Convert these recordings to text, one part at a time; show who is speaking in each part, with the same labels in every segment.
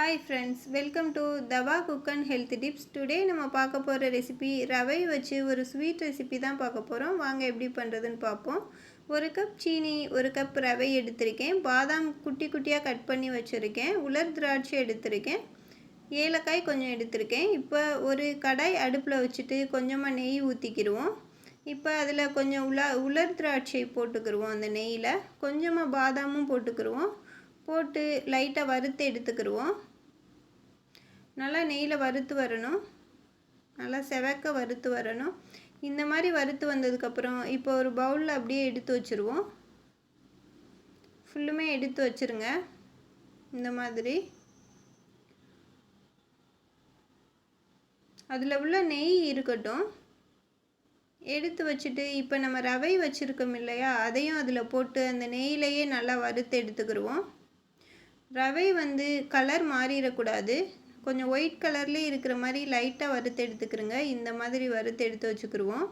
Speaker 1: Hi friends, welcome to Dava Cook and Health Tips. Today நம்ம பார்க்க போகிற recipe ரவை வச்சு ஒரு ஸ்வீட் ரெசிபி தான் பார்க்க போகிறோம். வாங்க எப்படி பண்ணுறதுன்னு பார்ப்போம். ஒரு கப் சீனி, ஒரு கப் ரவை எடுத்திருக்கேன். பாதாம் குட்டி குட்டியாக கட் பண்ணி வச்சுருக்கேன். உலர் திராட்சை எடுத்திருக்கேன். ஏலக்காய் கொஞ்சம் எடுத்திருக்கேன். இப்போ ஒரு கடாய் அடுப்பில் வச்சுட்டு கொஞ்சமாக நெய் ஊற்றிக்கிடுவோம். இப்போ அதில் கொஞ்சம் உலர் திராட்சை போட்டுக்கிடுவோம். அந்த நெய்யில் கொஞ்சமாக பாதாமும் போட்டுக்கிடுவோம். போட்டு லைட்டாக வறுத்து எடுத்துக்கிடுவோம். நல்லா நெய்யில் வறுத்து வரணும். நல்லா செவக்க வறுத்து வரணும். இந்த மாதிரி வறுத்து வந்ததுக்கப்புறம் இப்போ ஒரு பவுலில் அப்படியே எடுத்து வச்சுருவோம். ஃபுல்லுமே எடுத்து வச்சுருங்க. இந்த மாதிரி அதில் உள்ள நெய் இருக்கட்டும். எடுத்து வச்சுட்டு இப்போ நம்ம ரவை வச்சுருக்கோம் இல்லையா, அதையும் அதில் போட்டு அந்த நெய்யிலையே நல்லா வறுத்து எடுத்துக்கிடுவோம். ரவை கலர் மாறிடக்கூடாது. கொஞ்சம் ஒயிட் கலர்லேயே இருக்கிற மாதிரி லைட்டாக வறுத்து எடுத்துக்கிறோங்க. இந்த மாதிரி வறுத்து எடுத்து வச்சுக்கிடுவோம்.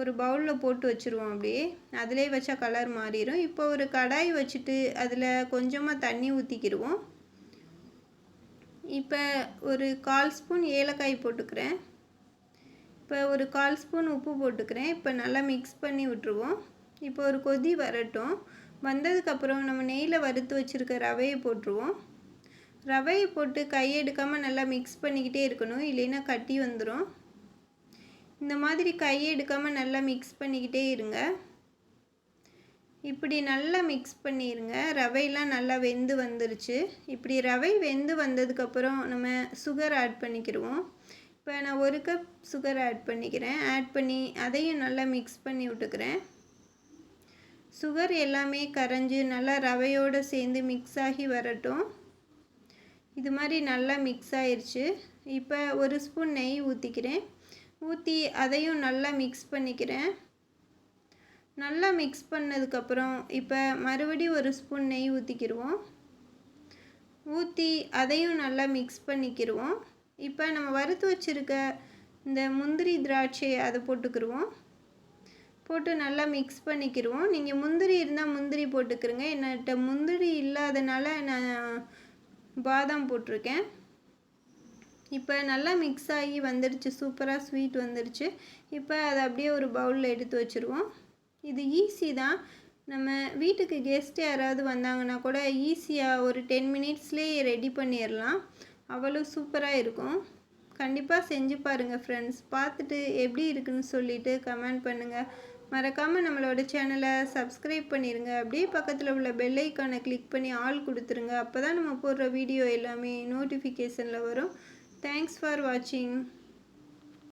Speaker 1: ஒரு பவுலில் போட்டு வச்சுருவோம். அப்படியே அதிலே வச்சா கலர் மாறிடும். இப்போ ஒரு கடாய் வச்சுட்டு அதில் கொஞ்சமாக தண்ணி ஊற்றிக்கிடுவோம். இப்போ ஒரு 1/4 ஸ்பூன் ஏலக்காய் போட்டுக்கிறேன். இப்போ ஒரு 1/4 ஸ்பூன் உப்பு போட்டுக்கிறேன். இப்போ நல்லா மிக்ஸ் பண்ணி விட்டுருவோம். இப்போ ஒரு கொதி வரட்டும். வந்ததுக்கப்புறம் நம்ம நெய்யில் வறுத்து வச்சுருக்க ரவையை போட்டுருவோம். ரவையை போட்டு கையை எடுக்காமல் நல்லா மிக்ஸ் பண்ணிக்கிட்டே இருக்கணும், இல்லைன்னா கட்டி வந்துடும். இந்த மாதிரி கையை எடுக்காமல் நல்லா மிக்ஸ் பண்ணிக்கிட்டே இருங்க. இப்படி நல்லா மிக்ஸ் பண்ணிடுங்க. ரவையெல்லாம் நல்லா வெந்து வந்துருச்சு. இப்படி ரவை வெந்து வந்ததுக்கப்புறம் நம்ம சுகர் ஆட் பண்ணிக்கிடுவோம். இப்போ நான் 1 கப் சுகர் ஆட் பண்ணிக்கிறேன். ஆட் பண்ணி அதையும் நல்லா மிக்ஸ் பண்ணி விட்டுக்கிறேன். சுகர் எல்லாமே கரைஞ்சி நல்லா ரவையோடு சேர்ந்து மிக்ஸ் ஆகி வரட்டும். இது மாதிரி நல்லா மிக்ஸ் ஆயிடுச்சு. இப்போ 1 ஸ்பூன் நெய் ஊற்றிக்கிறேன். ஊற்றி அதையும் நல்லா மிக்ஸ் பண்ணிக்கிறேன். நல்லா மிக்ஸ் பண்ணதுக்கப்புறம் இப்போ மறுபடியும் 1 ஸ்பூன் நெய் ஊற்றிக்கிடுவோம். ஊற்றி அதையும் நல்லா மிக்ஸ் பண்ணிக்கிடுவோம். இப்போ நம்ம வறுத்து வச்சுருக்க இந்த முந்திரி திராட்சை அதை போட்டுக்கிடுவோம். போட்டு நல்லா மிக்ஸ் பண்ணிக்கிடுவோம். நீங்கள் முந்திரி இருந்தால் முந்திரி போட்டுக்கிறங்க. என்கிட்ட முந்திரி இல்லாதனால நான் பாதாம் போட்டிருக்கேன். இப்போ நல்லா மிக்ஸ் ஆகி வந்துடுச்சு. சூப்பராக ஸ்வீட் வந்துடுச்சு. இப்போ அதை அப்படியே ஒரு பவுலில் எடுத்து வச்சுருவோம். இது ஈஸி தான். நம்ம வீட்டுக்கு கெஸ்ட் யாராவது வந்தாங்கன்னா கூட ஈஸியாக ஒரு 10 மினிட்ஸ்லேயே ரெடி பண்ணிடலாம். அவ்வளோ சூப்பராக இருக்கும். கண்டிப்பாக செஞ்சு பாருங்கள் ஃப்ரெண்ட்ஸ். பார்த்துட்டு எப்படி இருக்குன்னு சொல்லிவிட்டு கமெண்ட் பண்ணுங்கள். மறக்காமல் நம்மளோட சேனலை சப்ஸ்கிரைப் பண்ணிடுங்க. அப்படியே பக்கத்தில் உள்ள பெல் ஐக்கானை கிளிக் பண்ணி ஆல் கொடுத்துருங்க. அப்போ தான் நம்ம போடுற வீடியோ எல்லாமே நோட்டிஃபிகேஷனில் வரும். தேங்க்ஸ் ஃபார் வாட்சிங்.